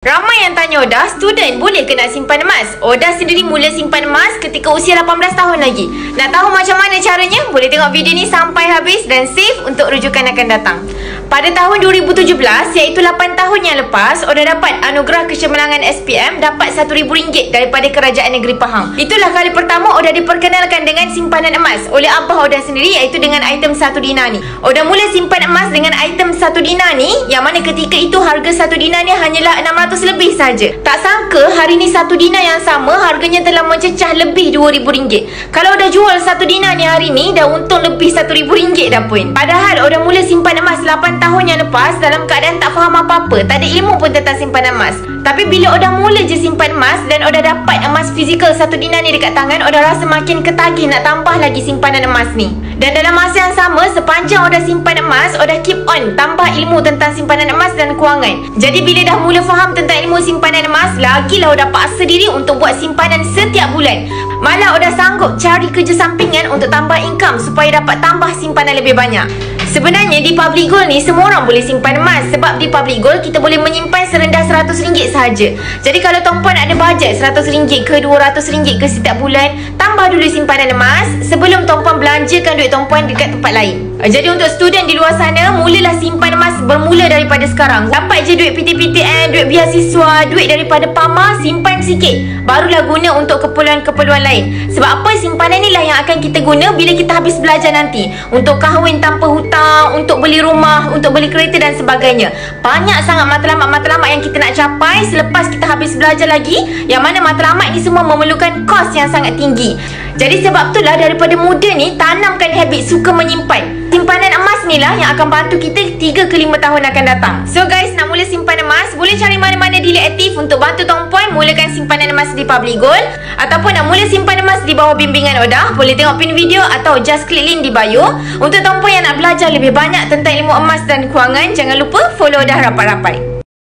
Ramai yang tanya Odah, student boleh ke nak simpan emas? Odah sendiri mula simpan emas ketika usia 18 tahun lagi. Nak tahu macam mana caranya? Boleh tengok video ni sampai habis dan save untuk rujukan akan datang. Pada tahun 2017, iaitu 8 tahun yang lepas, Odah dapat anugerah kecemerlangan SPM dapat RM1,000 daripada Kerajaan Negeri Pahang. Itulah kali pertama Odah diperkenalkan dengan simpanan emas oleh abah Odah sendiri, iaitu dengan item 1 dinar ni. Odah mula simpan emas dengan item 1 dinar ni, yang mana ketika itu harga 1 dinar ni hanyalah 600 lebih saja. Tak sangka hari ni 1 dinar yang sama harganya telah mencecah lebih RM2,000. Kalau Odah jual 1 dinar ni hari ni, dah untung lebih RM1,000 dah pun. Padahal Odah mula simpan emas 8 tahun yang lepas dalam keadaan tak faham apa-apa, tak ada ilmu pun tentang simpanan emas. Tapi bila Odah mula je simpan emas dan Odah dapat emas fizikal 1 dinar ni dekat tangan, Odah rasa makin ketagih nak tambah lagi simpanan emas ni. Dan dalam masa yang sama, sepanjang Odah simpan emas, Odah keep on tambah ilmu tentang simpanan emas dan kewangan. Jadi bila dah mula faham tentang ilmu simpanan emas, lagilah Odah paksa diri untuk buat simpanan setiap bulan. Malah Odah sanggup cari kerja sampingan untuk tambah income supaya dapat tambah simpanan lebih banyak. Sebenarnya di Public Gold ni semua orang boleh simpan emas, sebab di Public Gold kita boleh menyimpan serendah RM100 sahaja. Jadi kalau tuan-puan ada bajet RM100 ke RM200 ke setiap bulan, tambah dulu simpanan emas sebelum tuan-puan belanjakan duit tuan-puan dekat tempat lain. Jadi untuk student di luar sana, mulalah simpan emas bermula daripada sekarang. Dapat je duit PTPTN, duit biasiswa, duit daripada PAMA, simpan sikit, barulah guna untuk keperluan-keperluan lain. Sebab apa? Simpanan ni lah yang akan kita guna bila kita habis belajar nanti, untuk kahwin tanpa hutang, untuk beli rumah, untuk beli kereta dan sebagainya. Banyak sangat matlamat-matlamat yang kita nak capai selepas kita habis belajar lagi, yang mana matlamat ni semua memerlukan kos yang sangat tinggi. Jadi sebab itulah daripada muda ni, tanamkan habit suka menyimpan. Simpanan emas ni lah yang akan bantu kita 3 ke 5 tahun akan datang. So guys, nak mula simpan emas, boleh cari mana-mana dealer aktif untuk bantu tuan-puan mulakan simpanan emas di Public Gold. Ataupun nak mula simpan emas di bawah bimbingan Odah, boleh tengok pin video atau just klik link di bio. Untuk tuan-puan yang nak belajar lebih banyak tentang ilmu emas dan kewangan, jangan lupa follow Odah rapat-rapat.